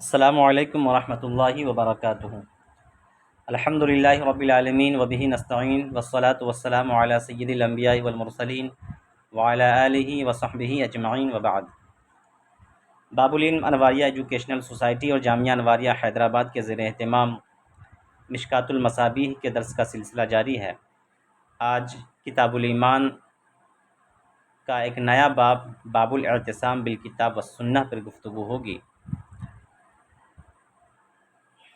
السلام علیکم ورحمۃ اللہ وبرکاتہ۔ الحمد للہ رب العالمین وبہ نستعین والصلاة والسلام علی سید الانبیاء والمرسلین وعلی آلہ وصحبہ اجمعین وبعد۔ باب العلم انواریہ ایجوکیشنل سوسائٹی اور جامعہ انواریہ حیدرآباد کے زیر اہتمام مشکوٰۃ المصابیح کے درس کا سلسلہ جاری ہے۔ آج کتاب الایمان کا ایک نیا باب الاعتصام بالکتاب والسنہ پر گفتگو ہوگی۔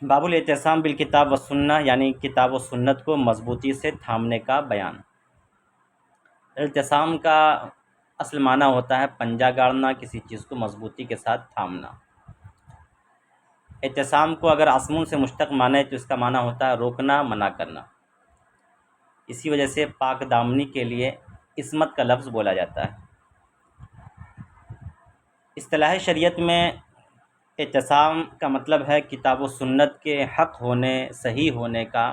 باب الاعتصام بالکتاب والسنہ یعنی کتاب و سنت کو مضبوطی سے تھامنے کا بیان۔ اعتصام کا اصل معنی ہوتا ہے پنجہ گاڑنا، کسی چیز کو مضبوطی کے ساتھ تھامنا۔ اعتصام کو اگر عصمون سے مشتق مانے تو اس کا معنی ہوتا ہے روکنا، منع کرنا۔ اسی وجہ سے پاک دامنی کے لیے عصمت کا لفظ بولا جاتا ہے۔ اصطلاح شریعت میں اعتصام کا مطلب ہے کتاب و سنت کے حق ہونے، صحیح ہونے کا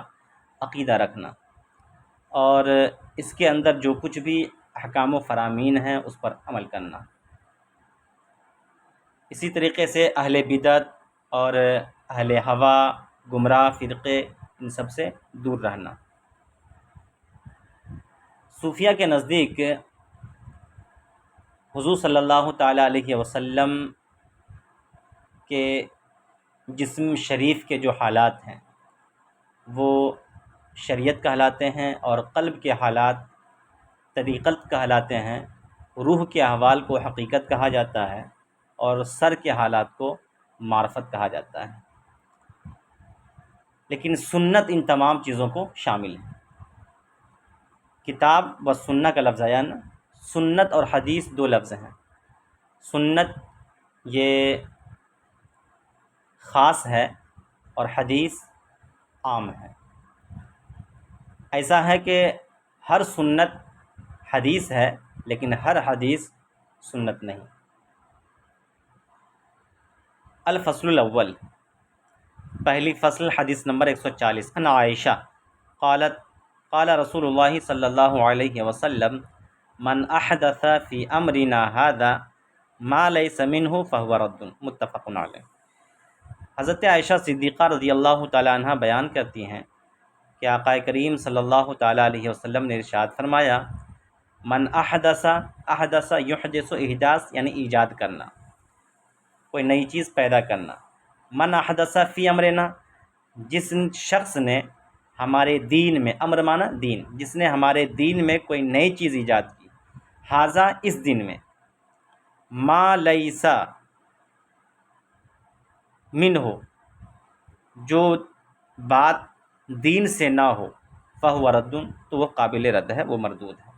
عقیدہ رکھنا، اور اس کے اندر جو کچھ بھی احکام و فرامین ہیں اس پر عمل کرنا۔ اسی طریقے سے اہل بدعت اور اہل ہوا، گمراہ فرقے، ان سب سے دور رہنا۔ صوفیہ کے نزدیک حضور صلی اللہ تعالیٰ علیہ وسلم کے جسم شریف کے جو حالات ہیں وہ شریعت کہلاتے ہیں، اور قلب کے حالات طریقت کہلاتے ہیں، روح کے احوال کو حقیقت کہا جاتا ہے، اور سر کے حالات کو معرفت کہا جاتا ہے۔ لیکن سنت ان تمام چیزوں کو شامل ہے۔ کتاب و سنہ کا لفظ آیا نا، سنت اور حدیث دو لفظ ہیں۔ سنت یہ خاص ہے اور حدیث عام ہے۔ ایسا ہے کہ ہر سنت حدیث ہے لیکن ہر حدیث سنت نہیں۔ الفصل الاول، پہلی فصل، حدیث نمبر 140۔ ان عائشہ قالت قال رسول اللہ صلی اللہ علیہ وسلم من احدث فی امرنا هذا ما لیس منہ فہو رد، متفق علیہ۔ حضرت عائشہ صدیقہ رضی اللہ تعالیٰ عنہ بیان کرتی ہیں کہ آقا کریم صلی اللہ تعالیٰ علیہ وسلم نے ارشاد فرمایا، من احدث، احدث یحدث، احداث یعنی ایجاد کرنا، کوئی نئی چیز پیدا کرنا۔ من احدث فی امرنا، جس شخص نے ہمارے دین میں، امر مانا دین، جس نے ہمارے دین میں کوئی نئی چیز ایجاد کی، ھذا اس دن میں، ما لیس منہ جو بات دین سے نہ ہو، فہو رد تو وہ قابل رد ہے، وہ مردود ہے۔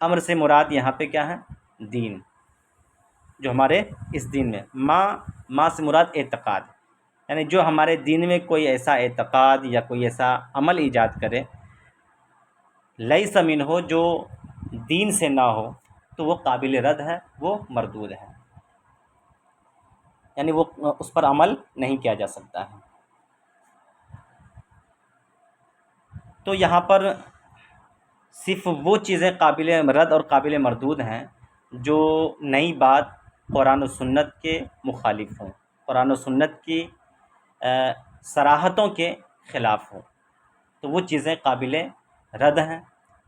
امر سے مراد یہاں پہ کیا ہے؟ دین، جو ہمارے اس دین میں، ما سے مراد اعتقاد، یعنی جو ہمارے دین میں کوئی ایسا اعتقاد یا کوئی ایسا عمل ایجاد کرے، لیس منہ جو دین سے نہ ہو تو وہ قابل رد ہے، وہ مردود ہے، یعنی وہ اس پر عمل نہیں کیا جا سکتا ہے۔ تو یہاں پر صرف وہ چیزیں قابل رد اور قابل مردود ہیں جو نئی بات قرآن و سنت کے مخالف ہوں، قرآن و سنت کی صراحتوں کے خلاف ہوں، تو وہ چیزیں قابل رد ہیں۔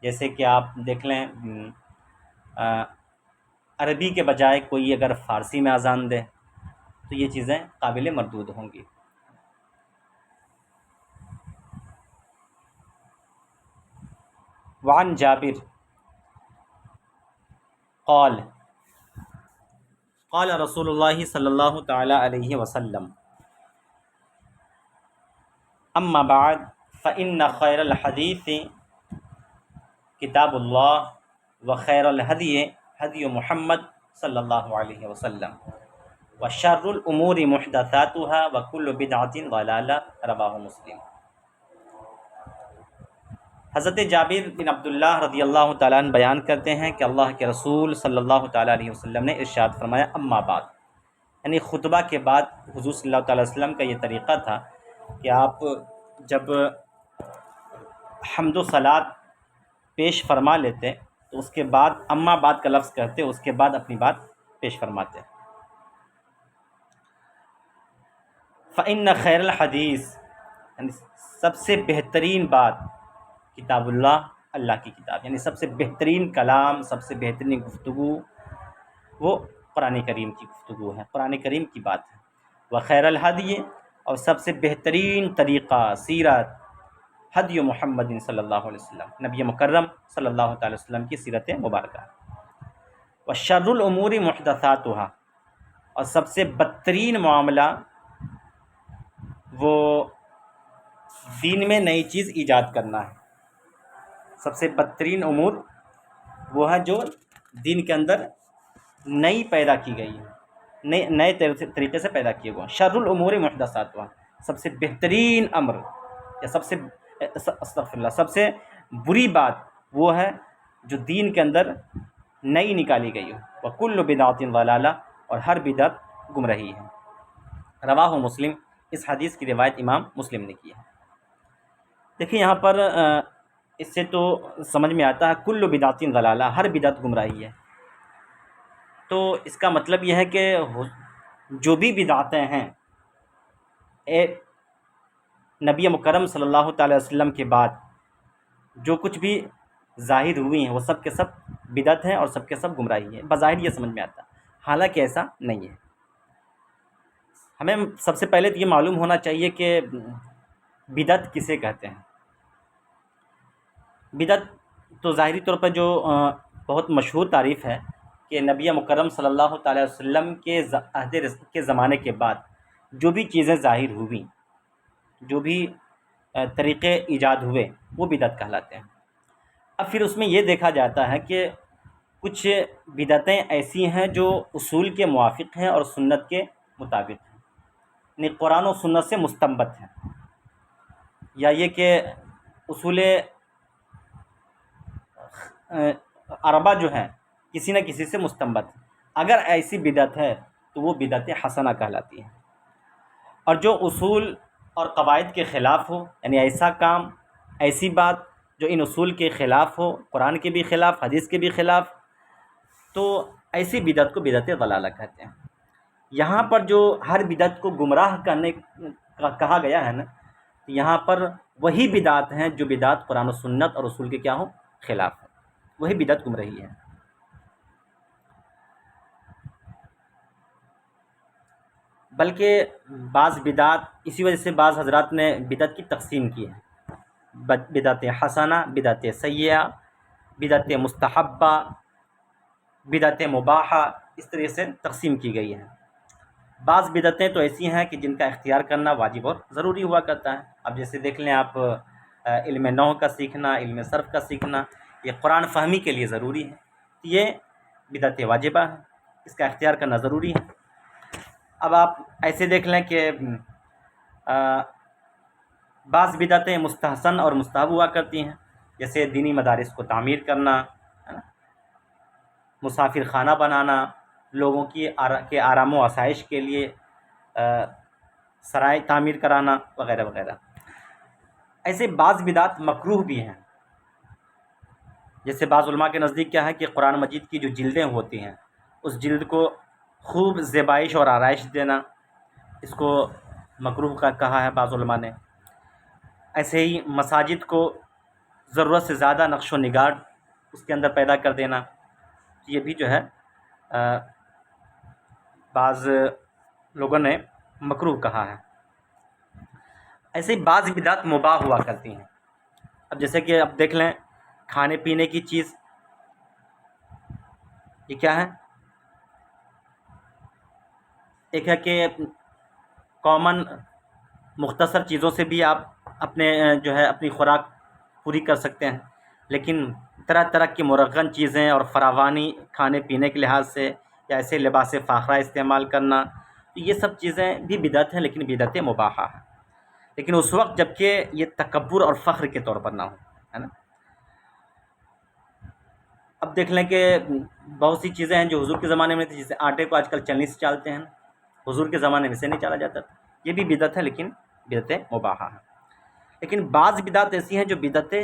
جیسے کہ آپ دیکھ لیں، عربی کے بجائے کوئی اگر فارسی میں اذان دے تو یہ چیزیں قابل مردود ہوں گی۔ وعن جابر قال قال رسول اللہ صلی اللہ تعالی علیہ وسلم اما بعد فإن خیر الحدیث کتاب اللہ وخیر الہدی ہدی محمد صلی اللہ علیہ وسلم وشر الامور محدثاتها وکل بدعۃ ضلالہ، رواہ مسلم۔ حضرت جابر بن عبداللہ رضی اللہ تعالیٰ عنہ بیان کرتے ہیں کہ اللہ کے رسول صلی اللہ تعالیٰ علیہ وسلم نے ارشاد فرمایا، اما بعد، یعنی خطبہ کے بعد حضور صلی اللہ تعالیٰ علیہ وسلم کا یہ طریقہ تھا کہ آپ جب حمد و صلات پیش فرما لیتے تو اس کے بعد اما بعد کا لفظ کہتے، اس کے بعد اپنی بات پیش فرماتے۔ فإن خیر الحدیث، یعنی سب سے بہترین بات، کتاب اللہ، اللہ کی کتاب، یعنی سب سے بہترین کلام، سب سے بہترین گفتگو وہ قرآن کریم کی گفتگو ہے، قرآن کریم کی بات ہے۔ وخیر الہدی، اور سب سے بہترین طریقہ، سیرت، ہدی محمد صلی اللہ علیہ وسلم، نبی مکرم صلی اللہ تعالی وسلم کی سیرت مبارکہ۔ وشر الامور محدثاتها، اور سب سے بدترین معاملہ وہ دین میں نئی چیز ایجاد کرنا ہے۔ سب سے بدترین امور وہ ہے جو دین کے اندر نئی پیدا کی گئی ہے، نئے طریقے سے پیدا کیے گئے۔ شر الامور محدثاتها، سب سے بہترین امر یا سب سے استغفر اللہ، سب سے بری بات وہ ہے جو دین کے اندر نئی نکالی گئی ہو۔ وکل بدعۃ ضلالہ، اور ہر بدعت گمراہی ہے۔ رواہ مسلم، اس حدیث کی روایت امام مسلم نے کی ہے۔ دیکھیں یہاں پر اس سے تو سمجھ میں آتا ہے کل بدعۃ ضلالہ، ہر بدعت گمراہی ہے۔ تو اس کا مطلب یہ ہے کہ جو بھی بدعتیں ہیں نبی مکرم صلی اللہ تعالی وسلم کے بعد جو کچھ بھی ظاہر ہوئی ہیں وہ سب کے سب بدعت ہیں اور سب کے سب گمراہی ہیں، بظاہر یہ سمجھ میں آتا ہے، حالانکہ ایسا نہیں ہے۔ ہمیں سب سے پہلے تو یہ معلوم ہونا چاہیے کہ بدعت کسے کہتے ہیں۔ بدعت تو ظاہری طور پر جو بہت مشہور تعریف ہے کہ نبی مکرم صلی اللہ تعالی وسلم کے عہد کے زمانے کے بعد جو بھی چیزیں ظاہر ہوئیں، جو بھی طریقے ایجاد ہوئے، وہ بدعت کہلاتے ہیں۔ اب پھر اس میں یہ دیکھا جاتا ہے کہ کچھ بدعتیں ایسی ہیں جو اصول کے موافق ہیں اور سنت کے مطابق ہیں، یعنی قرآن و سنت سے مستنبت ہیں، یا یہ کہ اصول اربع جو ہیں کسی نہ کسی سے مستنبت ہیں۔ اگر ایسی بدعت ہے تو وہ بدعت حسنہ کہلاتی ہے۔ اور جو اصول اور قواعد کے خلاف ہو، یعنی ایسا کام، ایسی بات جو ان اصول کے خلاف ہو، قرآن کے بھی خلاف، حدیث کے بھی خلاف، تو ایسی بدعت کو بدعت ضلالہ کہتے ہیں۔ یہاں پر جو ہر بدعت کو گمراہ کرنے کا کہا گیا ہے نا، یہاں پر وہی بدعت ہیں جو بدعت قرآن و سنت اور اصول کے کیا ہوں، خلاف ہے، وہی بدعت گمراہی ہے۔ بلکہ بعض بدعت، اسی وجہ سے بعض حضرات نے بدعت کی تقسیم کی ہے، بدعت حسنہ، بدعت سیئہ، بدعت مستحبہ، بدعت مباحہ، اس طرح سے تقسیم کی گئی ہے۔ بعض بدعتیں تو ایسی ہیں کہ جن کا اختیار کرنا واجب اور ضروری ہوا کرتا ہے۔ اب جیسے دیکھ لیں آپ، علم نحو کا سیکھنا، علم صرف کا سیکھنا، یہ قرآن فہمی کے لیے ضروری ہے، یہ بدعت واجبہ ہے، اس کا اختیار کرنا ضروری ہے۔ اب آپ ایسے دیکھ لیں کہ بعض بدعتیں مستحسن اور مستحب ہوا کرتی ہیں، جیسے دینی مدارس کو تعمیر کرنا، مسافر خانہ بنانا، لوگوں کی کے آرام و آسائش کے لیے سرائے تعمیر کرانا، وغیرہ وغیرہ۔ ایسے بعض بدعت مکروہ بھی ہیں، جیسے بعض علماء کے نزدیک کیا ہے کہ قرآن مجید کی جو جلدیں ہوتی ہیں، اس جلد کو خوب زیبائش اور آرائش دینا، اس کو مکروہ کا کہا ہے بعض علماء نے۔ ایسے ہی مساجد کو ضرورت سے زیادہ نقش و نگار اس کے اندر پیدا کر دینا، یہ بھی جو ہے بعض لوگوں نے مکروہ کہا ہے۔ ایسے ہی بعض بدعت مباح ہوا کرتی ہیں۔ اب جیسے کہ اب دیکھ لیں کھانے پینے کی چیز، یہ کیا ہے؟ ایک ہے کہ کامن مختصر چیزوں سے بھی آپ اپنے جو ہے اپنی خوراک پوری کر سکتے ہیں، لیکن طرح طرح کی مرغن چیزیں اور فراوانی کھانے پینے کے لحاظ سے، یا ایسے لباس فاخرہ استعمال کرنا، تو یہ سب چیزیں بھی بدعت ہیں، لیکن بدعت مباحہ ہیں، لیکن اس وقت جب کہ یہ تکبر اور فخر کے طور پر نہ ہو، ہے نا۔ اب دیکھ لیں کہ بہت سی چیزیں ہیں جو حضور کے زمانے میں تھیں، جیسے آٹے کو آج کل چلنی سے چالتے ہیں، حضور کے زمانے میں سے نہیں چالا جاتا تھا، یہ بھی بدعت ہے، لیکن بدعت مباحہ ہے۔ لیکن بعض بدعت ایسی ہیں جو بدعت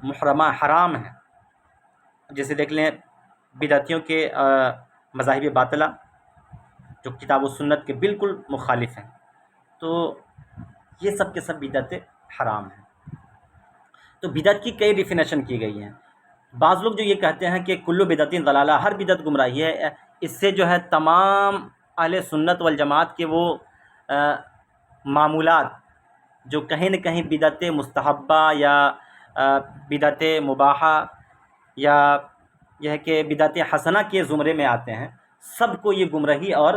محرمہ، حرام ہیں، جیسے دیکھ لیں بدعتیوں کے مذاہب باطلہ جو کتاب و سنت کے بالکل مخالف ہیں، تو یہ سب کے سب بدعتیں حرام ہیں۔ تو بدعت کی کئی ڈیفینیشن کی گئی ہیں۔ بعض لوگ جو یہ کہتے ہیں کہ کلو بدعت ضلالہ، ہر بدعت گمراہی ہے، اس سے جو ہے تمام اہل سنت والجماعت کے وہ معمولات جو کہیں نہ کہیں بدعت مستحبہ یا بدعت مباحہ یا یہ ہے کہ بدعت حسنہ کے زمرے میں آتے ہیں، سب کو یہ گمراہی اور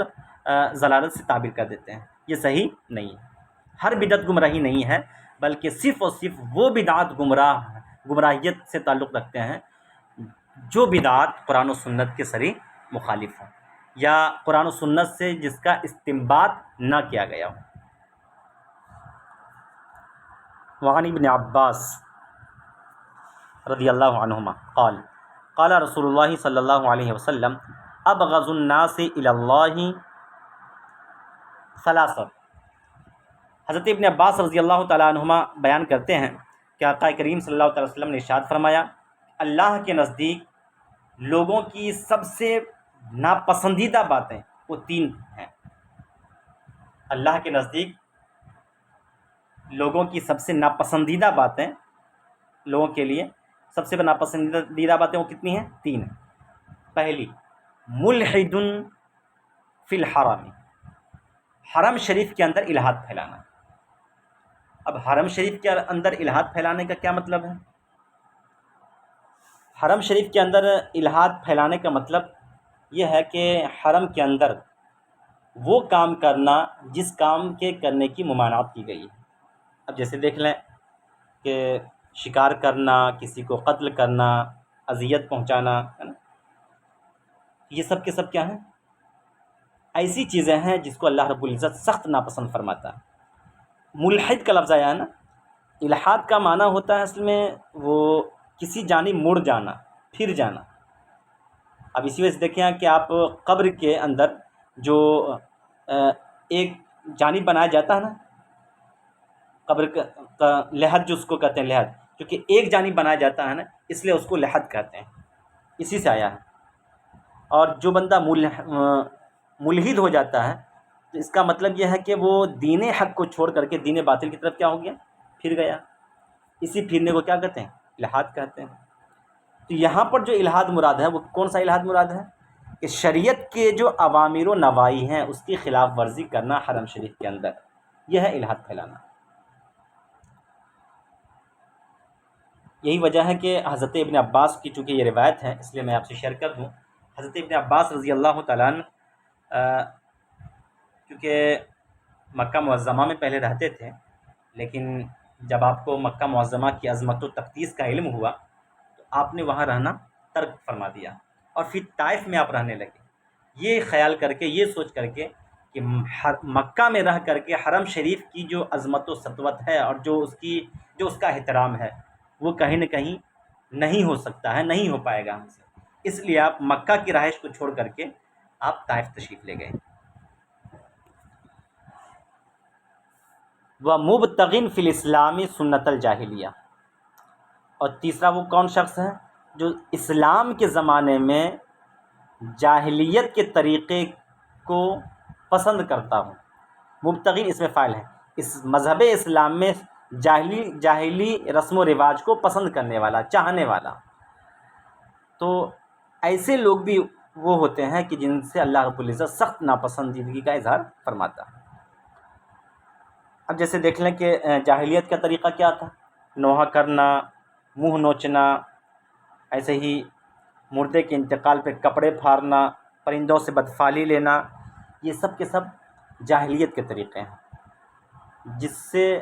ضلالت سے تعبیر کر دیتے ہیں۔ یہ صحیح نہیں ہے۔ ہر بدعت گمراہی نہیں ہے، بلکہ صرف اور صرف وہ بدعات گمراہیت سے تعلق رکھتے ہیں جو بدعات قرآن و سنت کے صریح مخالف ہوں، یا قرآن و سنت سے جس کا استنباط نہ کیا گیا ہو۔ وعن ابن عباس رضی اللہ عنہما قال قال رسول اللہ صلی اللہ علیہ وسلم ابغض الناس الی اللہ ثلاثہ۔ حضرت ابن عباس رضی اللہ تعالیٰ عنہما بیان کرتے ہیں کہ آقا کریم صلی اللہ علیہ وسلم نے ارشاد فرمایا، اللہ کے نزدیک لوگوں کی سب سے ناپسندیدہ باتیں وہ تین ہیں۔ اللہ کے نزدیک لوگوں کی سب سے ناپسندیدہ باتیں، لوگوں کے لیے سب سے ناپسندیدہ باتیں وہ کتنی ہیں؟ تین ہیں۔ پہلی، ملحد فی الحرم، حرم شریف کے اندر الحاد پھیلانا۔ اب حرم شریف کے اندر الحاد پھیلانے کا کیا مطلب ہے؟ حرم شریف کے اندر الحاد پھیلانے کا مطلب یہ ہے کہ حرم کے اندر وہ کام کرنا جس کام کے کرنے کی ممانعت کی گئی ہے۔ اب جیسے دیکھ لیں کہ شکار کرنا، کسی کو قتل کرنا، اذیت پہنچانا، ہے نا، یہ سب کے سب کیا ہیں؟ ایسی چیزیں ہیں جس کو اللہ رب العزت سخت ناپسند فرماتا ہے۔ ملحد کا لفظ آیا ہے نا، الحاد کا معنی ہوتا ہے اصل میں وہ کسی جانب مڑ جانا، پھر جانا۔ اب اسی وجہ سے دیکھیں کہ آپ قبر کے اندر جو ایک جانب بنایا جاتا ہے نا، قبر کا لحد جو اس کو کہتے ہیں، لحد، کیونکہ ایک جانب بنایا جاتا ہے نا، اس لیے اس کو لحد کہتے ہیں، اسی سے آیا ہے۔ اور جو بندہ ملحد ہو جاتا ہے تو اس کا مطلب یہ ہے کہ وہ دین حق کو چھوڑ کر کے دین باطل کی طرف کیا ہو گیا؟ پھر گیا۔ اسی پھرنے کو کیا کہتے ہیں؟ الحاد کہتے ہیں۔ تو یہاں پر جو الحاد مراد ہے وہ کون سا الحاد مراد ہے؟ کہ شریعت کے جو اوامر و نواہی ہیں اس کی خلاف ورزی کرنا حرم شریف کے اندر، یہ ہے الحاد پھیلانا۔ یہی وجہ ہے کہ حضرت ابن عباس کی چونکہ یہ روایت ہے اس لیے میں آپ سے شیئر کر دوں۔ حضرت ابن عباس رضی اللہ تعالیٰ عنہ کیونکہ مکہ معظمہ میں پہلے رہتے تھے، لیکن جب آپ کو مکہ معظمہ کی عظمت و تقدیس کا علم ہوا تو آپ نے وہاں رہنا ترک فرما دیا اور پھر طائف میں آپ رہنے لگے، یہ خیال کر کے، یہ سوچ کر کے کہ مکہ میں رہ کر کے حرم شریف کی جو عظمت و سطوت ہے اور جو اس کا احترام ہے وہ کہیں نہ کہیں نہیں ہو سکتا ہے، نہیں ہو پائے گا ہم سے، اس لیے آپ مکہ کی رہائش کو چھوڑ کر کے آپ طائف تشریف لے گئے۔ وَمُبْتَغٍ فِي الْإِسْلَامِ سُنَّةَ الْجَاهِلِيَّةِ، اور تیسرا وہ کون شخص ہے جو اسلام کے زمانے میں جاہلیت کے طریقے کو پسند کرتا ہوں۔ مبتغین اس میں فاعل ہے، اس مذہب اسلام میں جاہلی رسم و رواج کو پسند کرنے والا، چاہنے والا۔ تو ایسے لوگ بھی وہ ہوتے ہیں کہ جن سے اللہ رب العزت سخت ناپسندیدگی کا اظہار فرماتا ہے۔ اب جیسے دیکھ لیں کہ جاہلیت کا طریقہ کیا تھا؟ نوحہ کرنا، منہ نوچنا، ایسے ہی مردے کے انتقال پہ کپڑے پھاڑنا، پرندوں سے بدفعلی لینا، یہ سب کے سب جاہلیت کے طریقے ہیں جس سے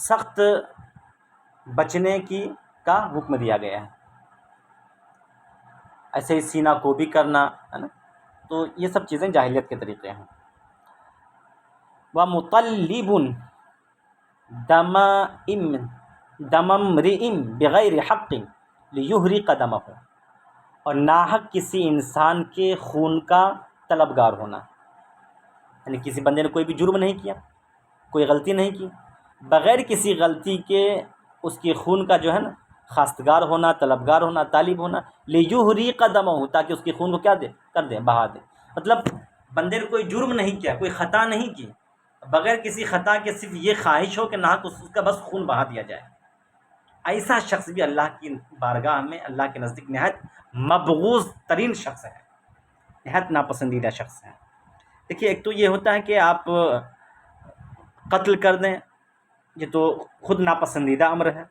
سخت بچنے کا حکم دیا گیا ہے۔ ایسے ہی سینہ کو بھی کرنا، ہے نا، تو یہ سب چیزیں جاہلیت کے طریقے ہیں۔ وَمُطَلِّبٌ دَمَ امْرِئٍ بِغَيْرِ حَقٍّ لِيُحْرِقَ دَمَهُ، اور ناحق کسی انسان کے خون کا طلبگار ہونا، یعنی کسی بندے نے کوئی بھی جرم نہیں کیا، کوئی غلطی نہیں کی، بغیر کسی غلطی کے اس کے خون کا جو ہے نا خواستگار ہونا، طلبگار ہونا، طالب ہونا، لِيُحْرِقَ دَمَهُ، تاکہ اس کے خون کو کیا کر دے، بہا دے۔ مطلب بندے نے کوئی جرم نہیں کیا، کوئی خطا نہیں کی، بغیر کسی خطا کے صرف یہ خواہش ہو کہ ناحق اس کا بس خون بہا دیا جائے، ایسا شخص بھی اللہ کی بارگاہ میں، اللہ کے نزدیک نہایت مبغوض ترین شخص ہے، نہایت ناپسندیدہ شخص ہے۔ دیکھیے، ایک تو یہ ہوتا ہے کہ آپ قتل کر دیں، یہ تو خود ناپسندیدہ امر ہے،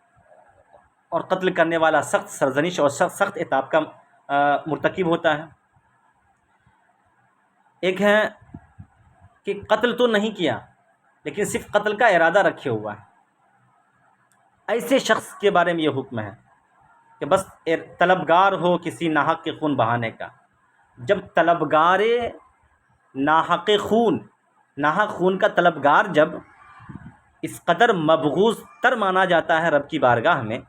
اور قتل کرنے والا سخت سرزنش اور سخت عتاب کا مرتکب ہوتا ہے۔ ایک ہے کہ قتل تو نہیں کیا لیکن صرف قتل کا ارادہ رکھے ہوا ہے، ایسے شخص کے بارے میں یہ حکم ہے کہ بس طلبگار ہو کسی ناحق کے خون بہانے کا۔ جب طلبگار ناحق خون کا طلبگار جب اس قدر مبغوض تر مانا جاتا ہے رب کی بارگاہ میں،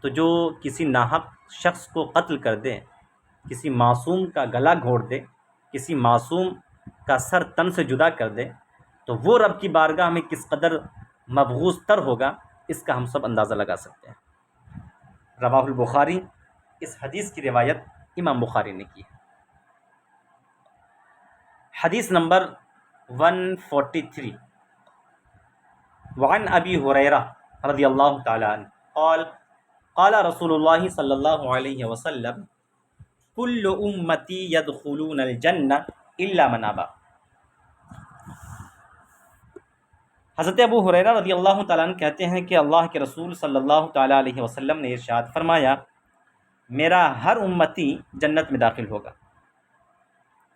تو جو کسی ناحق شخص کو قتل کر دے، کسی معصوم کا گلا گھونٹ دے، کسی معصوم کا سر تن سے جدا کر دے، تو وہ رب کی بارگاہ میں کس قدر مبغوض تر ہوگا، اس کا ہم سب اندازہ لگا سکتے ہیں۔ رواہ البخاری، اس حدیث کی روایت امام بخاری نے کی ہے۔ حدیث نمبر 143، وعن ابی ہریرہ رضی اللہ تعالی عنہ قال قال رسول اللہ صلی اللہ علیہ وسلم کل امتی یدخلون الجنہ الا من ابی۔ حضرت ابو ہریرہ رضی اللہ تعالیٰ عنہ کہتے ہیں کہ اللہ کے رسول صلی اللہ تعالیٰ علیہ وسلم نے ارشاد فرمایا، میرا ہر امتی جنت میں داخل ہوگا۔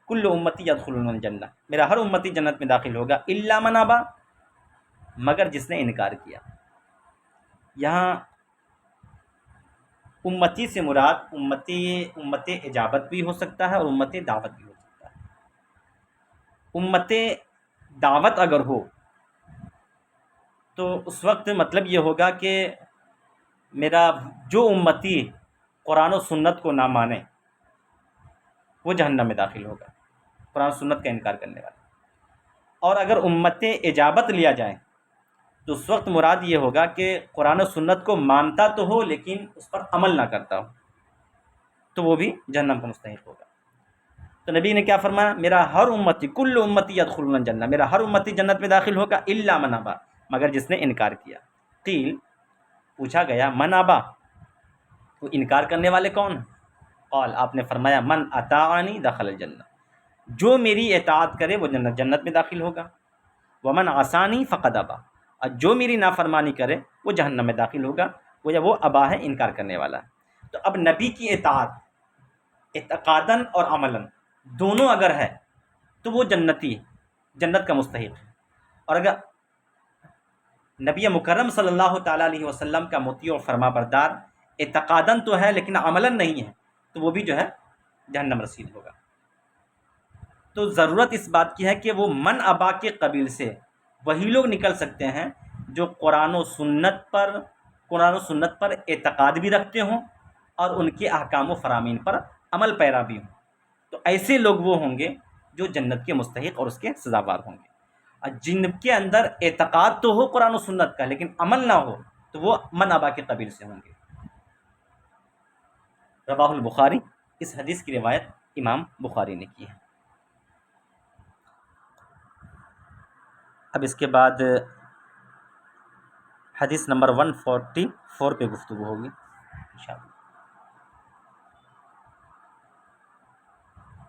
کل امتی یدخلون الجنہ، میرا ہر امتی جنت میں داخل ہوگا، الا من ابی، مگر جس نے انکار کیا۔ یہاں امتی سے مراد امت اجابت بھی ہو سکتا ہے اور امت دعوت بھی ہو سکتا ہے۔ امت دعوت اگر ہو تو اس وقت مطلب یہ ہوگا کہ میرا جو امتی قرآن و سنت کو نہ مانے وہ جہنم میں داخل ہوگا، قرآن و سنت کا انکار کرنے والا۔ اور اگر امت اجابت لیا جائے تو اس وقت مراد یہ ہوگا کہ قرآن و سنت کو مانتا تو ہو لیکن اس پر عمل نہ کرتا ہو، تو وہ بھی جہنم کا مستحق ہوگا۔ تو نبی نے کیا فرمایا، میرا ہر امتی، کل امتی یدخلون الجنہ، میرا ہر امتی جنت میں داخل ہوگا الا من ابی، مگر جس نے انکار کیا۔ قیل، پوچھا گیا، من ابی، وہ انکار کرنے والے کون ہیں؟ قال، آپ نے فرمایا، من اطاعنی دخل الجنہ، جو میری اطاعت کرے وہ جنت میں داخل ہوگا، ومن عصانی فقد ابی، اور جو میری نافرمانی کرے وہ جہنم میں داخل ہوگا، وہ ابا ہے، انکار کرنے والا ہے۔ تو اب نبی کی اطاعت اعتقاداً اور عملاً دونوں اگر ہے تو وہ جنتی، جنت کا مستحق ہے، اور اگر نبی مکرم صلی اللہ تعالیٰ علیہ وسلم کا مطیع و فرما بردار اعتقاداً تو ہے لیکن عملاً نہیں ہے، تو وہ بھی جو ہے جہنم رسید ہوگا۔ تو ضرورت اس بات کی ہے کہ وہ من ابا کے قبیل سے وہی لوگ نکل سکتے ہیں جو قرآن و سنت پر اعتقاد بھی رکھتے ہوں اور ان کے احکام و فرامین پر عمل پیرا بھی ہوں۔ تو ایسے لوگ وہ ہوں گے جو جنت کے مستحق اور اس کے سزاوار ہوں گے، اور جن کے اندر اعتقاد تو ہو قرآن و سنت کا لیکن عمل نہ ہو تو وہ من ابا کے قبیل سے ہوں گے۔ رواہ البخاری، اس حدیث کی روایت امام بخاری نے کی ہے۔ اب اس کے بعد حدیث نمبر 144 پہ گفتگو ہوگی انشاءاللہ۔